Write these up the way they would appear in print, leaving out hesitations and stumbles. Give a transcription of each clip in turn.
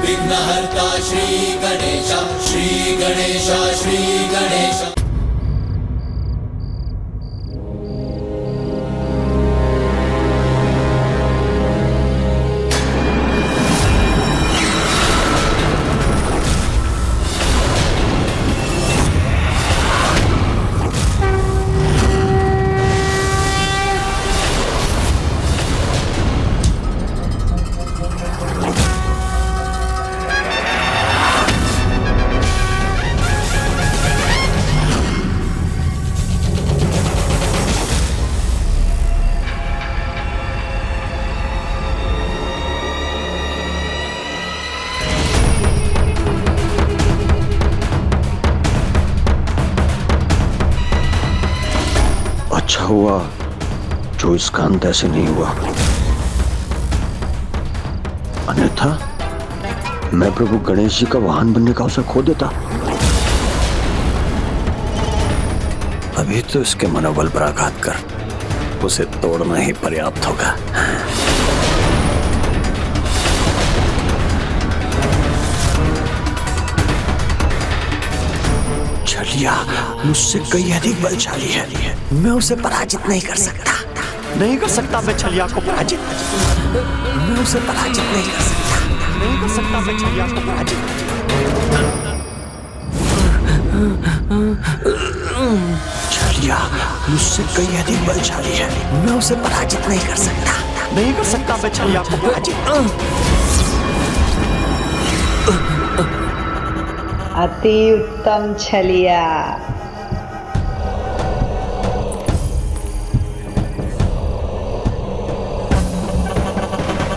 विघ्नहर्ता श्री गणेश, श्री गणेश, श्री गणेश। अच्छा हुआ जो इसका अंत ऐसे नहीं हुआ, अन्यथा मैं प्रभु गणेश जी का वाहन बनने का अवसर खो देता। अभी तो इसके मनोबल पर आघात कर उसे तोड़ना ही पर्याप्त होगा। छलिया मुझसे कई अधिक बलशाली है, मैं उसे पराजित नहीं कर सकता। नहीं कर सकता मैं छलिया को पराजित, मैं उसे पराजित नहीं कर सकता। नहीं कर सकता मैं छलिया को पराजित। छलिया मुझसे कई अधिक बलशाली है, मैं उसे पराजित नहीं कर सकता। नहीं कर सकता मैं छलिया को पराजित। अति उत्तम छलिया।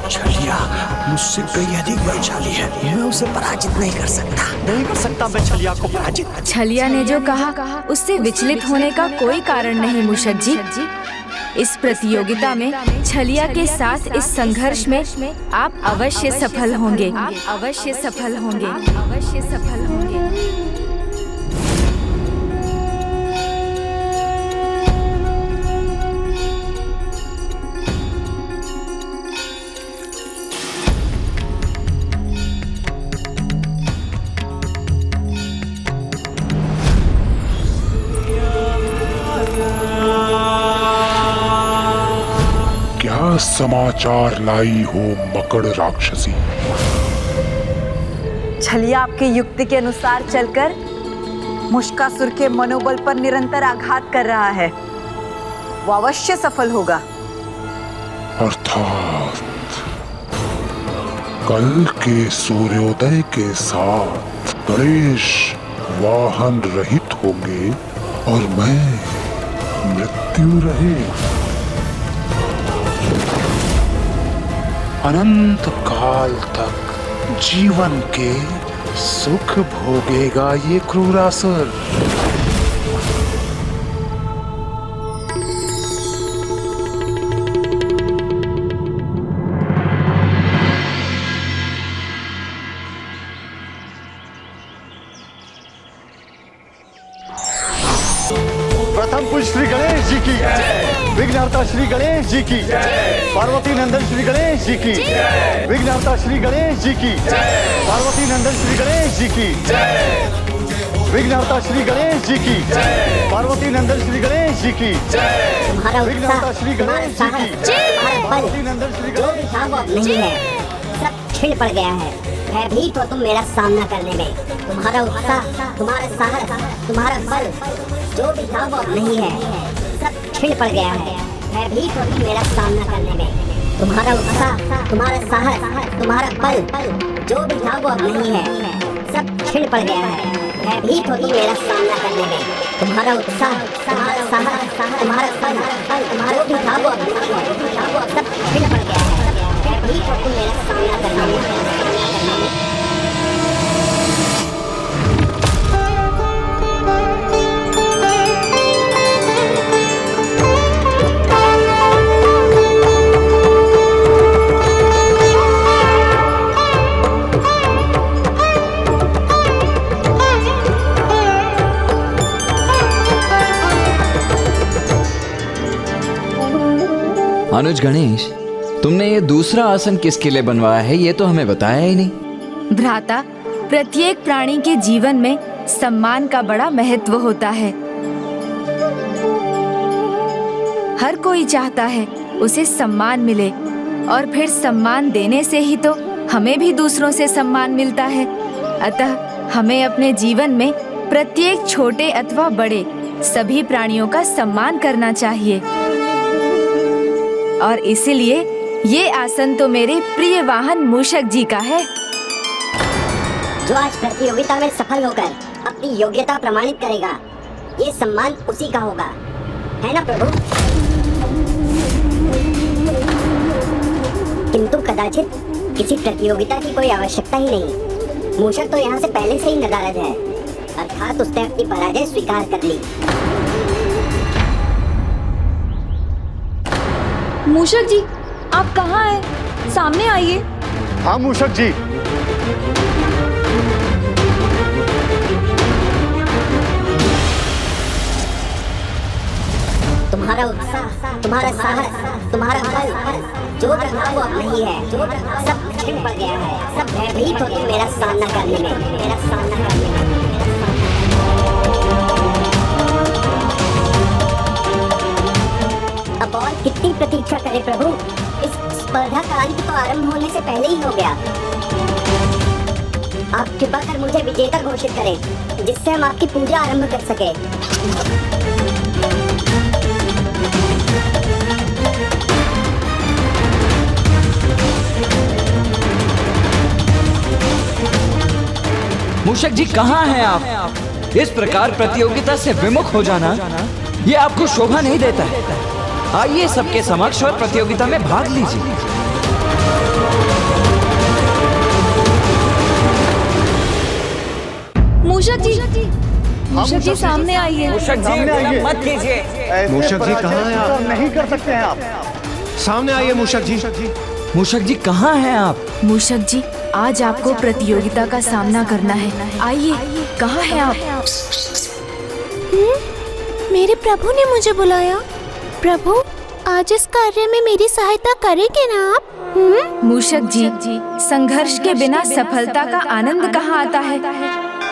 छलिया मुझसे कई अधिक बलशाली है, मैं उसे पराजित नहीं कर सकता। नहीं कर सकता मैं छलिया को पराजित। छलिया ने जो कहा उससे विचलित होने का कोई कारण नहीं मूषक जी। इस प्रतियोगिता में छलिया के साथ इस संघर्ष में आप अवश्य सफल होंगे। आप अवश्य सफल होंगे। अवश्य सफल होंगे। क्या समाचार लाई हो मकड़ राक्षसी? छलिया आपकी युक्ति के अनुसार चलकर मुष्कासुर के मनोबल पर निरंतर आघात कर रहा है, वो अवश्य सफल होगा। अर्थात कल के सूर्योदय के साथ गणेश वाहन रहित होंगे और मैं मृत्यु रहेगा। अनंत काल तक जीवन के सुख भोगेगा ये क्रूरासुर। प्रथम पूज श्री गणेश जी की, विघ्नहर्ता श्री गणेश जी की, पार्वती नंदन श्री गणेश जी की, विघ्नहर्ता श्री गणेश जी की, पार्वती नंदन श्री गणेश जी की, विघ्नहर्ता श्री गणेश जी की, पार्वती नंदन श्री गणेश जी की, विघ्नहर्ता श्री गणेश जी की, पार्वती नंदन श्री गणेश नहीं है, सब छिड़ पड़ गया है। भयभीत हो तुम मेरा सामना करने में। तुम्हारा उत्साह, तुम्हारा साहस, तुम्हारा बल जो भी था वो नहीं है, सब छिड़ पड़ गया है। भयभीत हो तुम मेरा सामना करने में। तुम्हारा उत्साह, तुम्हारा साहस, तुम्हारा बल जो भी था वो नहीं है, सब छिड़ पड़ गया है। भयभीत हो तुम मेरा सामना करने में। तुम्हारा उत्साह, तुम्हारा साहस, तुम्हारा बल जो भी था वो नहीं है, सब छिड़ पड़ गया है। भयभीत हो तुम मेरा सामना करने में। अनुज गणेश, तुमने ये दूसरा आसन किसके लिए बनवाया है ये तो हमें बताया ही नहीं। भ्राता, प्रत्येक प्राणी के जीवन में सम्मान का बड़ा महत्व होता है। हर कोई चाहता है उसे सम्मान मिले, और फिर सम्मान देने से ही तो हमें भी दूसरों से सम्मान मिलता है। अतः हमें अपने जीवन में प्रत्येक छोटे अथवा बड़े सभी प्राणियों का सम्मान करना चाहिए। और इसीलिए ये आसन तो मेरे प्रिय वाहन मूषक जी का है। जो आज प्रतियोगिता में सफल होकर अपनी योग्यता प्रमाणित करेगा, ये सम्मान उसी का होगा, है ना प्रभु? किंतु कदाचित किसी प्रतियोगिता की कोई आवश्यकता ही नहीं। मूषक तो यहाँ से पहले से ही नदारद है, अर्थात उसने अपनी पराजय स्वीकार कर ली। मूषक जी, आप कहाँ हैं? सामने आइए। हाँ मूषक जी। तुम्हारा उत्साह, तुम्हारा साहस, तुम्हारा बल जो था वो अब नहीं है। सब छिड़ पड़ गया है। सब भयभीत हो तुम मेरा सामना करने में, मेरा सामना करने में। अब और कितनी प्रतीक्षा करें प्रभु? इस स्पर्धा का अंत तो आरंभ होने से पहले ही हो गया। आप कृपा कर मुझे विजेता घोषित करें, जिससे हम आपकी पूजा आरंभ कर सके। मूषक जी, कहाँ हैं आप? इस प्रकार प्रतियोगिता से विमुख हो जाना ये आपको शोभा नहीं देता है। आइए सबके समक्ष और प्रतियोगिता में भाग लीजिए। मूषक जी, मूषक जी सामने आइए। मूषक जी, विलंब मत कीजिए। मूषक जी कहाँ हैं आप? नहीं कर सकते हैं आप। सामने आइए मूषक जी। मूषक जी, कहाँ हैं आप? मूषक जी, आज आपको प्रतियोगिता का सामना करना है। आइए, कहाँ हैं आप? मेरे प्रभु ने मुझे बुलाया। प्रभु, आज इस कार्य में मेरी सहायता करेंगे ना आप? मूषक जी, संघर्ष के बिना सफलता का आनंद कहाँ आता है?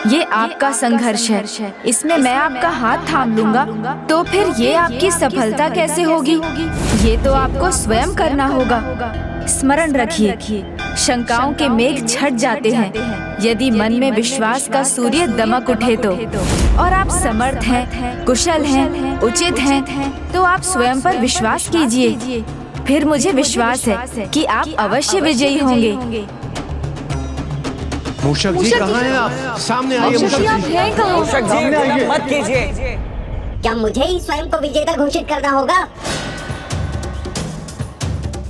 ये आपका संघर्ष है, इसमें मैं आपका हाथ थाम लूंगा तो फिर ये आपकी सफलता कैसे होगी? ये तो आपको स्वयं करना होगा। स्मरण रखिए, शंकाओं के मेघ छट जाते हैं यदि मन में विश्वास का सूर्य दमक उठे तो। और आप समर्थ हैं, कुशल हैं, उचित हैं, तो आप स्वयं पर विश्वास कीजिए। फिर मुझे विश्वास है कि आप अवश्य विजयी होंगे। मूषक जी कहाँ हैं आप? सामने आइए मूषक जी। आप हैं कहाँ? मूषक जी, विलंब मत कीजिए। क्या मुझे ही स्वयं को विजेता घोषित करना होगा?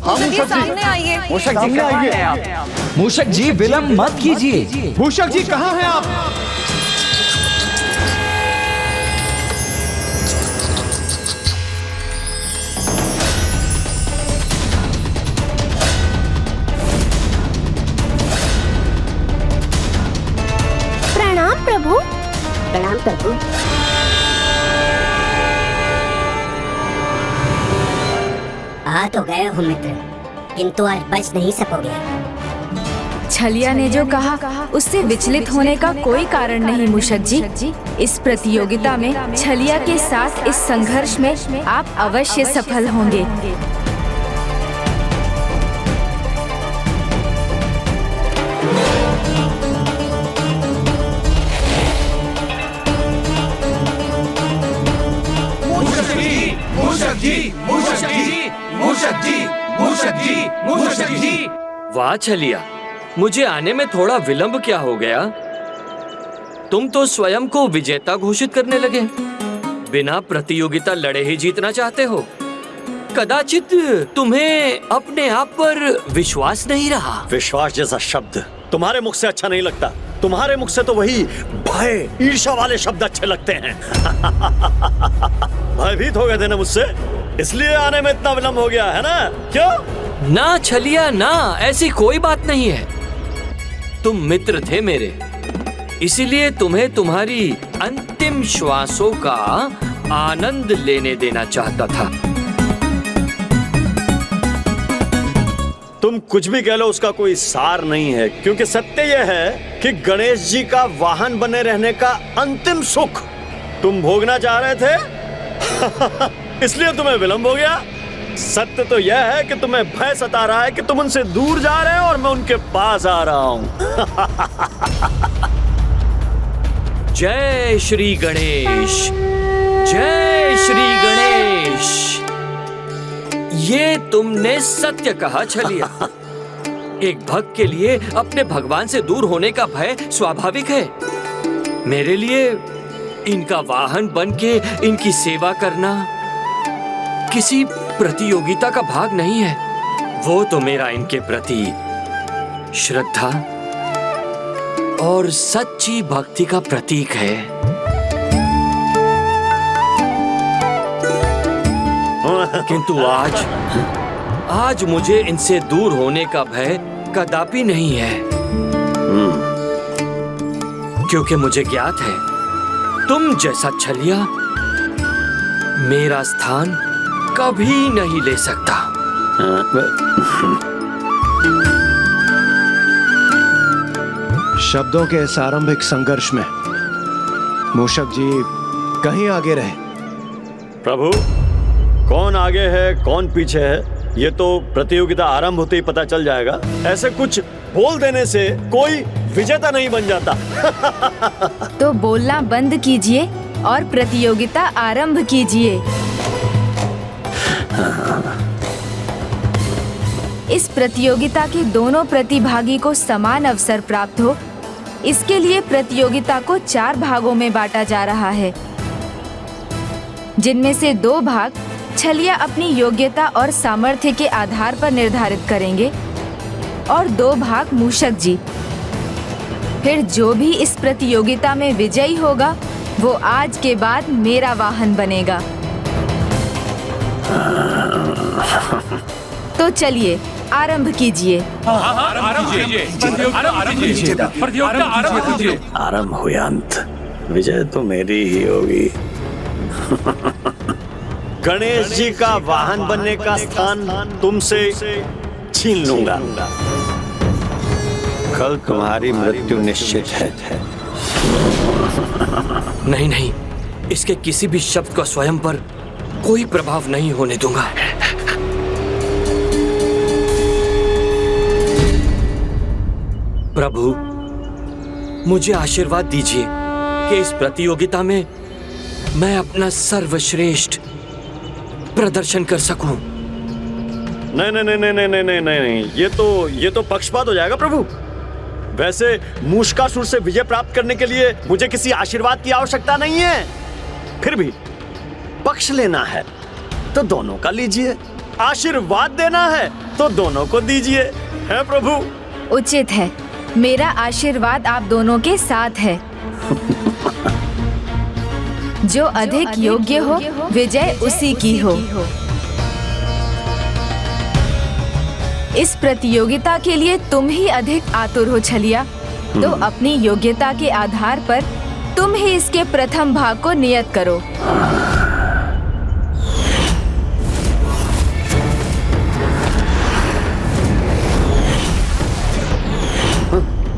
मूषक जी सामने आइए। मूषक जी, कहाँ हैं आप? मूषक जी, विलंब मत कीजिए। मूषक जी कहाँ हैं आप? प्रणाम प्रभु। प्रणाम प्रभु। आ तो गए हो मित्र, किंतु आज बच नहीं सकोगे। छलिया ने जो कहा उससे विचलित होने का कोई कारण नहीं मूषक जी। इस प्रतियोगिता में छलिया के साथ इस संघर्ष में आप अवश्य सफल होंगे। वाह छलिया, मुझे आने में थोड़ा विलंब क्या हो गया? तुम तो स्वयं को विजेता घोषित करने लगे। बिना प्रतियोगिता लड़े ही जीतना चाहते हो। कदाचित तुम्हें अपने आप पर विश्वास नहीं रहा। विश्वास जैसा शब्द तुम्हारे मुख से अच्छा नहीं लगता। तुम्हारे मुख से तो वही भय, ईर्ष्या वाले शब्द अच्छे लगते हैं। भयभीत हो गए थे ना मुझसे, इसलिए आने में इतना विलंब हो गया है ना? क्यों? ना छलिया ना, ऐसी कोई बात नहीं है। तुम मित्र थे मेरे, इसीलिए तुम्हें तुम्हारी अंतिम श्वासों का आनंद लेने देना चाहता था। तुम कुछ भी कह लो, उसका कोई सार नहीं है, क्योंकि सत्य यह है कि गणेश जी का वाहन बने रहने का अंतिम सुख तुम भोगना चाह रहे थे। इसलिए तुम्हें विलंब हो गया। सत्य तो यह है कि तुम्हें भय सता रहा है कि तुम उनसे दूर जा रहे हो और मैं उनके पास आ रहा हूं। जय श्री गणेश, जय श्री गणेश। ये तुमने सत्य कहा छलिया। एक भक्त के लिए अपने भगवान से दूर होने का भय स्वाभाविक है। मेरे लिए इनका वाहन बनके इनकी सेवा करना किसी प्रतियोगिता का भाग नहीं है। वो तो मेरा इनके प्रति श्रद्धा और सच्ची भक्ति का प्रतीक है। किंतु आज मुझे इनसे दूर होने का भय कदापि नहीं है, क्योंकि मुझे ज्ञात है तुम जैसा छलिया मेरा स्थान कभी नहीं ले सकता। शब्दों के इस आरंभिक संघर्ष में मूषक जी कहीं आगे रहे। प्रभु, कौन आगे है कौन पीछे है ये तो प्रतियोगिता आरंभ होते ही पता चल जाएगा। ऐसे कुछ बोल देने से कोई विजेता नहीं बन जाता। तो बोलना बंद कीजिए और प्रतियोगिता आरंभ कीजिए। इस प्रतियोगिता के दोनों प्रतिभागी को समान अवसर प्राप्त हो, इसके लिए प्रतियोगिता को 4 भागों में बांटा जा रहा है, जिनमें से 2 भाग छलिया अपनी योग्यता और सामर्थ्य के आधार पर निर्धारित करेंगे और 2 भाग मूषक जी। फिर जो भी इस प्रतियोगिता में विजयी होगा वो आज के बाद मेरा वाहन बनेगा। तो चलिए आरंभ कीजिए। आरंभ हुई अंत, विजय तो मेरी ही होगी। गणेश जी का वाहन बनने का स्थान तुमसे छीन लूंगा। कल तुम्हारी मृत्यु निश्चित है। नहीं नहीं, इसके किसी भी शब्द का स्वयं पर कोई प्रभाव नहीं होने दूंगा। प्रभु, मुझे आशीर्वाद दीजिए कि इस प्रतियोगिता में मैं अपना सर्वश्रेष्ठ प्रदर्शन कर सकूं। नहीं नहीं नहीं नहीं नहीं नहीं नहीं, ये तो पक्षपात हो जाएगा प्रभु। वैसे मूषकासुर से विजय प्राप्त करने के लिए मुझे किसी आशीर्वाद की आवश्यकता नहीं है। फिर भी पक्ष लेना है तो दोनों का लीजिए, आशीर्वाद देना है तो दोनों को दीजिए, है प्रभु? उचित है, मेरा आशीर्वाद आप दोनों के साथ है। जो अधिक योग्य हो विजय उसी की हो। इस प्रतियोगिता के लिए तुम ही अधिक आतुर हो छलिया, तो अपनी योग्यता के आधार पर तुम ही इसके प्रथम भाग को नियत करो।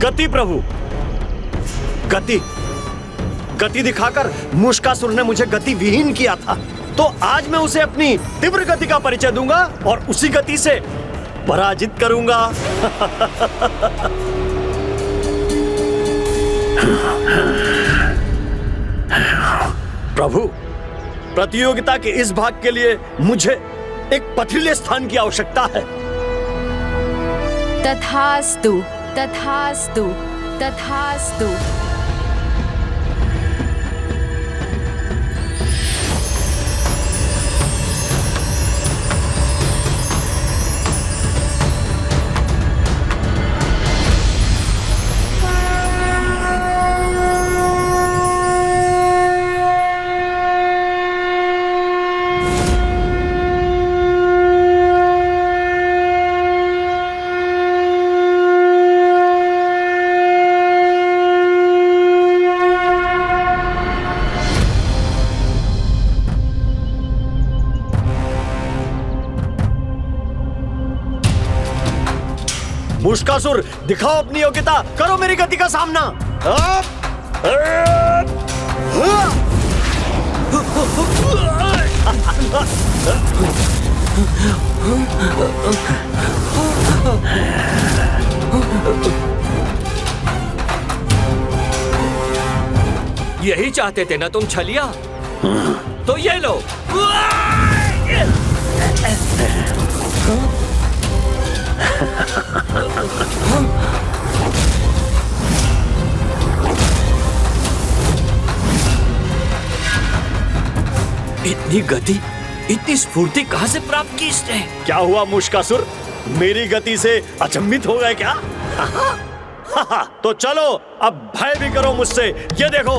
गति प्रभु, गति दिखाकर मूषकासुर ने मुझे गति विहीन किया था, तो आज मैं उसे अपनी तीव्र गति का परिचय दूंगा और उसी गति से पराजित करूंगा। प्रभु, प्रतियोगिता के इस भाग के लिए मुझे एक पथरीले स्थान की आवश्यकता है। तथास्तु, तथास्तु, तथास्तु। मुष्कासुर, दिखाओ अपनी योग्यता, करो मेरी गति का सामना। यही चाहते थे ना तुम छलिया? तो ये लो। इतनी गति, इतनी स्फूर्ति कहां से प्राप्त की इसने? क्या हुआ मुष्कासुर, मेरी गति से अचंभित हो गए क्या? तो चलो अब भय भी करो मुझसे, ये देखो।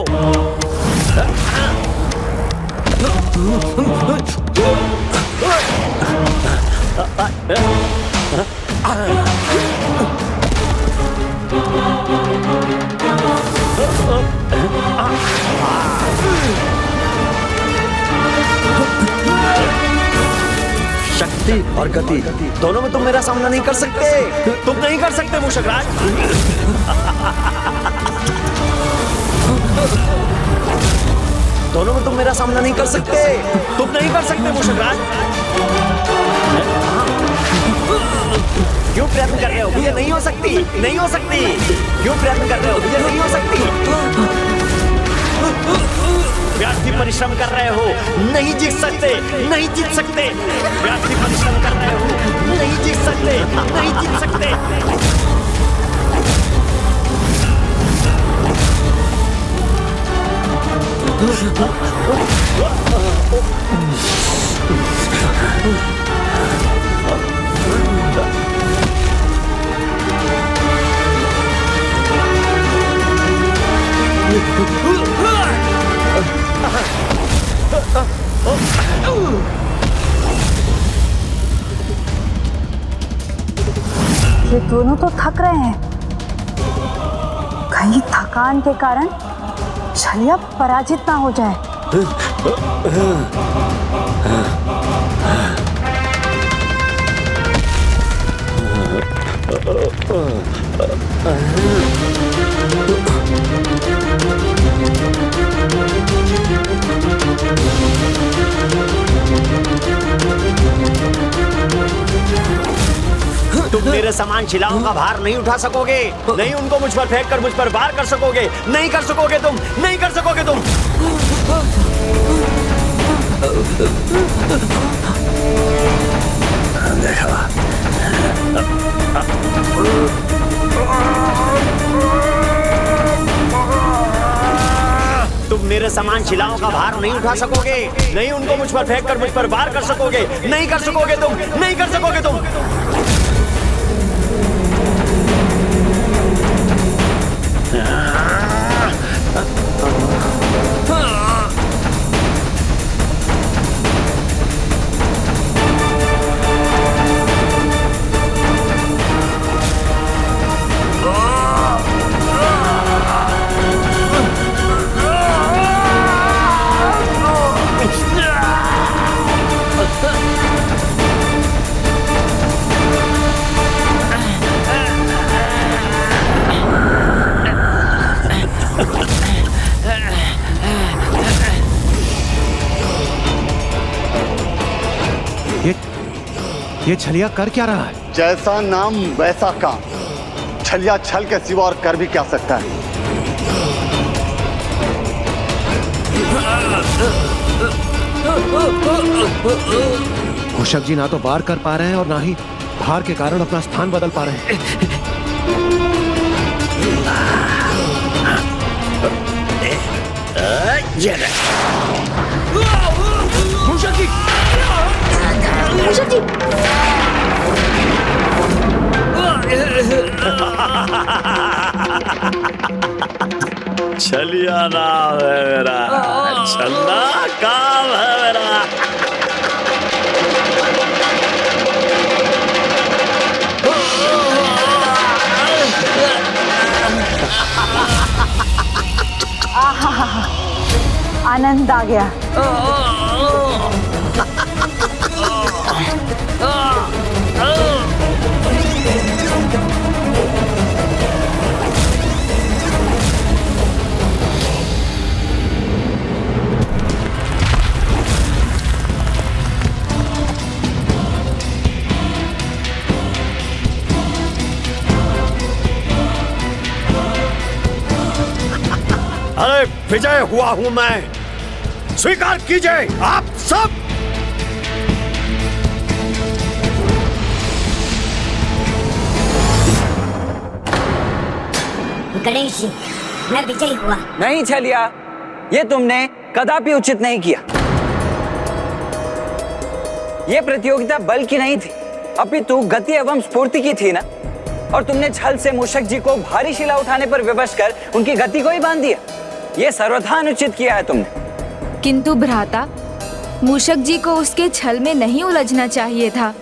शक्ति और गति दोनों में तुम मेरा सामना नहीं कर सकते। तुम नहीं कर सकते मूषकराज। दोनों में तुम मेरा सामना नहीं कर सकते। तुम नहीं कर सकते मूषकराज। क्यों प्रयत्न कर रहे हो? ये नहीं हो सकती, नहीं हो सकती। क्यों प्रयत्न कर रहे हो? ये नहीं हो सकती। व्यर्थी परिश्रम कर रहे हो, नहीं जीत सकते, नहीं जीत सकते। व्यर्थी परिश्रम कर रहे हो, नहीं जीत सकते, नहीं जीत सकते। ये दोनों तो थक रहे हैं। कहीं थकान के कारण छलिया पराजित ना हो जाए। तुम मेरे समान शिलाओं का भार नहीं उठा सकोगे, नहीं उनको मुझ पर फेंक कर मुझ पर वार कर सकोगे, नहीं कर सकोगे तुम, नहीं कर सकोगे तुम। देखा, तुम मेरे समान शिलाओं का भार नहीं उठा सकोगे, नहीं उनको मुझ पर फेंक कर मुझ पर वार कर सकोगे, नहीं कर सकोगे तुम, नहीं कर सकोगे तुम। ये छलिया कर क्या रहा है? जैसा नाम वैसा काम। छलिया छल के सिवा और कर भी क्या सकता है? मूषक जी ना तो वार कर पा रहे हैं और ना ही भार के कारण अपना स्थान बदल पा रहे हैं। मूषक जी, मूषक जी, छलिया नाम है मेरा, छलना काम है मेरा। आनंद आ गया। अरे विजय हुआ हूं मैं, स्वीकार कीजिए आप सब। गणेश जी, मैं विजयी हुआ। नहीं छलिया, ये तुमने कदापि उचित नहीं किया। ये प्रतियोगिता बल की नहीं थी, अपितु गति एवं स्फूर्ति की थी ना। और तुमने छल से मूषक जी को भारी शिला उठाने पर विवश कर उनकी गति को ही बांध दिया। ये सर्वथा अनुचित किया है तुमने। किंतु भ्राता, मूषक जी को उसके छल में नहीं उलझना चाहिए था।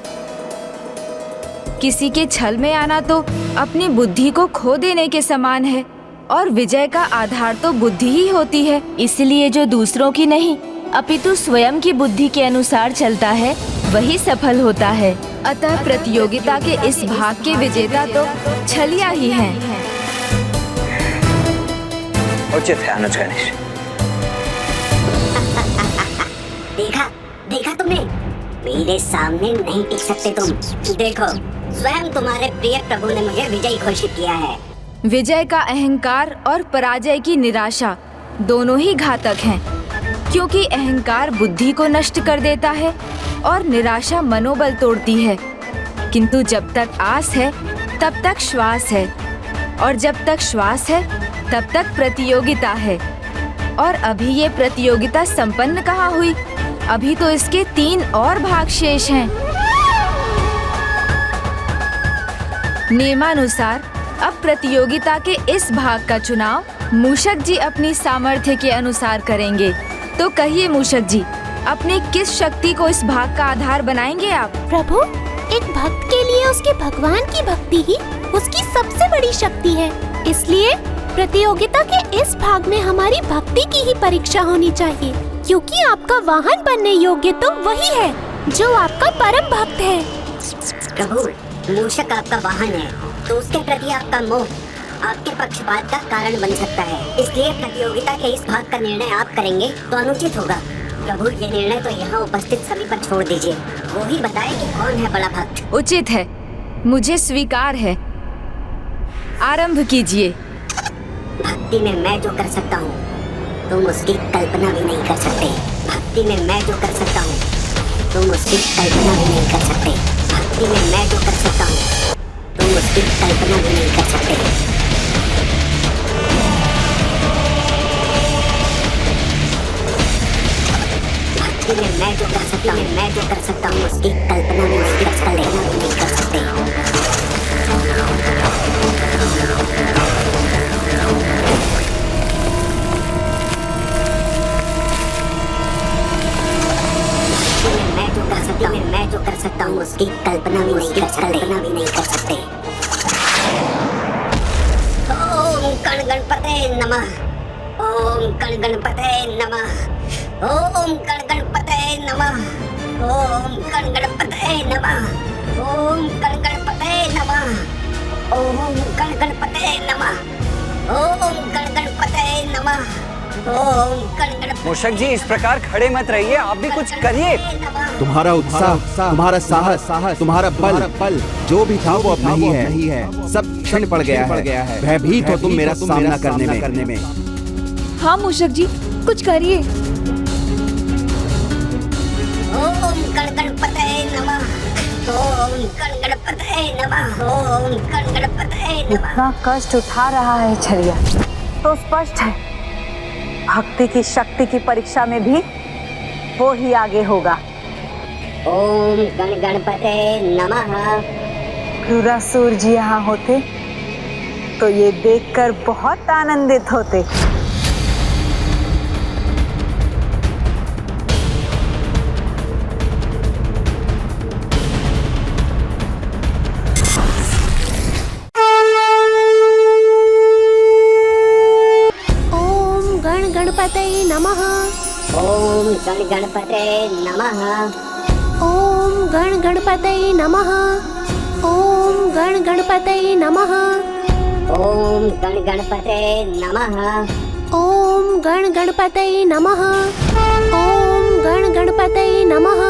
किसी के छल में आना तो अपनी बुद्धि को खो देने के समान है, और विजय का आधार तो बुद्धि ही होती है। इसलिए जो दूसरों की नहीं अपितु स्वयं की बुद्धि के अनुसार चलता है वही सफल होता है। अतः प्रतियोगिता के इस भाग के विजेता तो छलिया ही हैं। उचित है अनुज गणेश। देखा तुमने, मेरे सामने नहीं टिक सकते तुम। देखो, स्वयं तुम्हारे प्रिय प्रभु ने मुझे विजयी घोषित किया है। विजय का अहंकार और पराजय की निराशा दोनों ही घातक हैं, क्योंकि अहंकार बुद्धि को नष्ट कर देता है और निराशा मनोबल तोड़ती है। किंतु जब तक आस है तब तक श्वास है, और जब तक श्वास है तब तक प्रतियोगिता है। और अभी ये प्रतियोगिता संपन्न कहाँ हुई? अभी तो इसके 3 और भाग शेष हैं। नियमानुसार अब प्रतियोगिता के इस भाग का चुनाव मूषक जी अपनी सामर्थ्य के अनुसार करेंगे। तो कहिए मूषक जी, अपनी किस शक्ति को इस भाग का आधार बनाएंगे आप? प्रभु, एक भक्त के लिए उसके भगवान की भक्ति ही उसकी सबसे बड़ी शक्ति है। इसलिए प्रतियोगिता के इस भाग में हमारी भक्ति की ही परीक्षा होनी चाहिए, क्योंकि आपका वाहन बनने योग्य तो वही है जो आपका परम भक्त है। प्रभु, मूषक आपका वाहन है, तो उसके प्रति आपका मोह आपके पक्षपात का कारण बन सकता है। इसलिए प्रतियोगिता के इस भाग का निर्णय आप करेंगे तो अनुचित होगा। प्रभु, ये निर्णय तो यहाँ उपस्थित सभी पर छोड़ दीजिए, वो ही बताए कि कौन है बड़ा भक्त। उचित है, मुझे स्वीकार है। आरंभ कीजिए। भक्ति में मैं जो कर सकता हूँ तुम उसकी कल्पना भी नहीं कर सकते। भक्ति में मैं जो कर सकता हूँ तुम उसकी कल्पना भी नहीं कर सकते। भक्ति में मैं जो कर सकता हूँ तुम उसकी कल्पना भी नहीं कर सकते। भक्ति में मैं जो कर सकता हूँ, मैं जो कर सकता हूँ उसकी कल्पना भी नहीं कर सकते। मैं जो कर सकता हूँ उसकी कल्पना भी नहीं कर सकते। ओम गण गणपते नमः। ओम गण गणपते नमः। ओम गण गणपते नमः। ओम गण गणपते नमः। ओम गण गणपते नमः। ओम गण गणपते नमः। ओम गण गणपते नमः। मूषक जी, इस प्रकार खड़े मत रहिए, आप भी कुछ करिए। तुम्हारा उत्साह, तुम्हारा साहस, तुम्हारा बल जो भी था वो अब नहीं है। सब क्षण पड़ गया है। भयभीत हो तुम मेरा सामना करने में। हाँ मूषक जी, कुछ करिए। ओम गण गणपते नमः। ओम गण गणपते नमः। ओम गण गणपते नमः। इतना कष्ट उठा रहा है छलिया तो स्पष्ट है भक्ति की शक्ति की परीक्षा में भी वो ही आगे होगा। ओम गण गणपते नमः। क्रूरासुर जी यहाँ होते तो ये देखकर बहुत आनंदित होते। गणपतये नमः। ओम गण गणपते नमः। ओम गण गणपतये नमः। ओम गण गणपतये नमः। ओम गण गणपते नमः। ओम गण गणपतये नमः। ओम गण गणपतये नमः।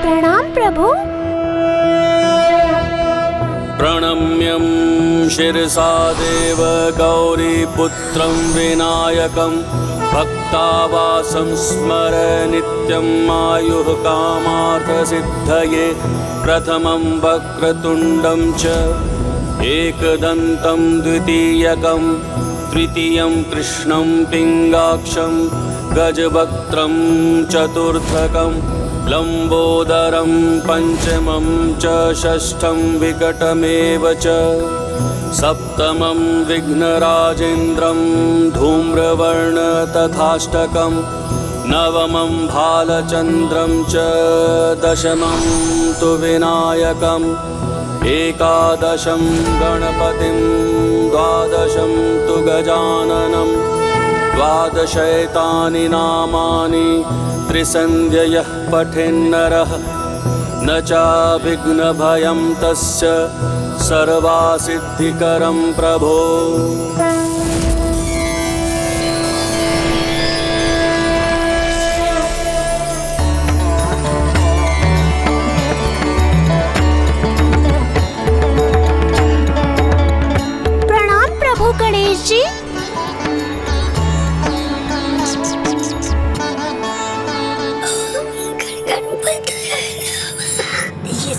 प्रणाम प्रभु। प्रणम्यं शिरसा देव गौरीपुत्रं विनायकं भक्तावासं स्मर नित्यं आयुः कामार्थसिद्धये प्रथमं वक्रतुण्डं च एकदन्तं द्वितीयकं तृतीयं कृष्णं पिङ्गाक्षं गजवक्त्रं चतुर्थकं लम्बोदरं पंचमं च षष्ठं विकटमेव च सप्तमं विघ्नराजेन्द्रं धूम्रवर्ण तथाष्टकं नवमं भालचन्द्रं च दशमं तु विनायकम् एकादशं गणपतिं द्वादशं तु गजाननं द्वादशैतानि नामानि त्रिसन्ध्ययः पठेन्नरः न चाभिघ्नभयं तस्य सर्वासिद्धिकरं प्रभो। प्रणाम प्रभु गणेश जी।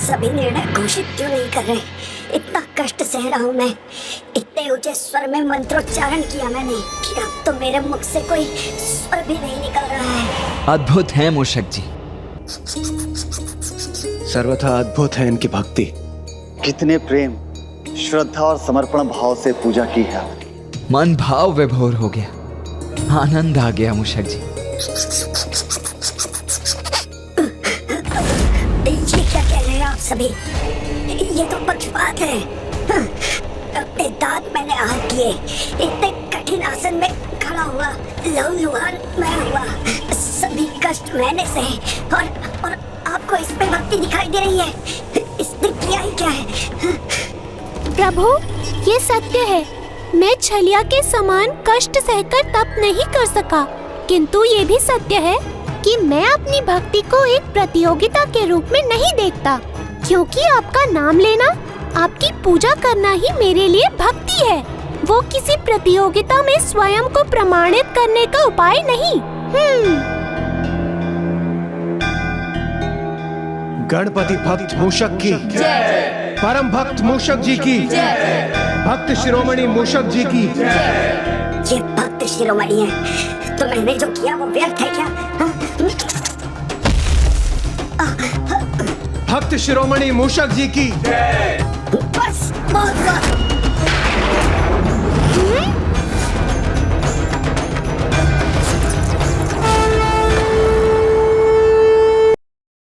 सभी निर्णय घोषित क्यों नहीं कर रहे? इतना कष्ट सह रहा हूँ मैं। इतने ऊंचे स्वर में मंत्रोच्चारण किया मैंने कि अब तो मेरे मुख से कोई स्वर भी नहीं निकल रहा है। अद्भुत है मूषक जी। सर्वथा अद्भुत है इनकी भक्ति। कितने प्रेम, श्रद्धा और समर्पण भाव से पूजा की है। मन भाव विभोर हो गया, आनंद आ गया मूषक जी। सभी ये तो पक्षपात है। अपने दांत मैंने आहत किए, इतने कठिन आसन में खड़ा हुआ, लहूलुहान मैं हुआ, सभी कष्ट मैंने सहे और आपको इसमें भक्ति दिखाई दे रही है। इसने किया ही क्या है? प्रभु ये सत्य है, मैं छलिया के समान कष्ट सहकर तप नहीं कर सका, किंतु ये भी सत्य है कि मैं अपनी भक्ति को एक प्रतियोगिता के रूप में नहीं देखता, क्योंकि आपका नाम लेना, आपकी पूजा करना ही मेरे लिए भक्ति है। वो किसी प्रतियोगिता में स्वयं को प्रमाणित करने का उपाय नहीं। गणपति भक्त मूषक की जय। परम भक्त मूषक जी की जय। भक्त शिरोमणि मूषक जी की जय। ये भक्त शिरोमणि है, तो मैंने जो किया वो व्यर्थ है क्या? भक्त शिरोमणि मूषक जी की बस बहुत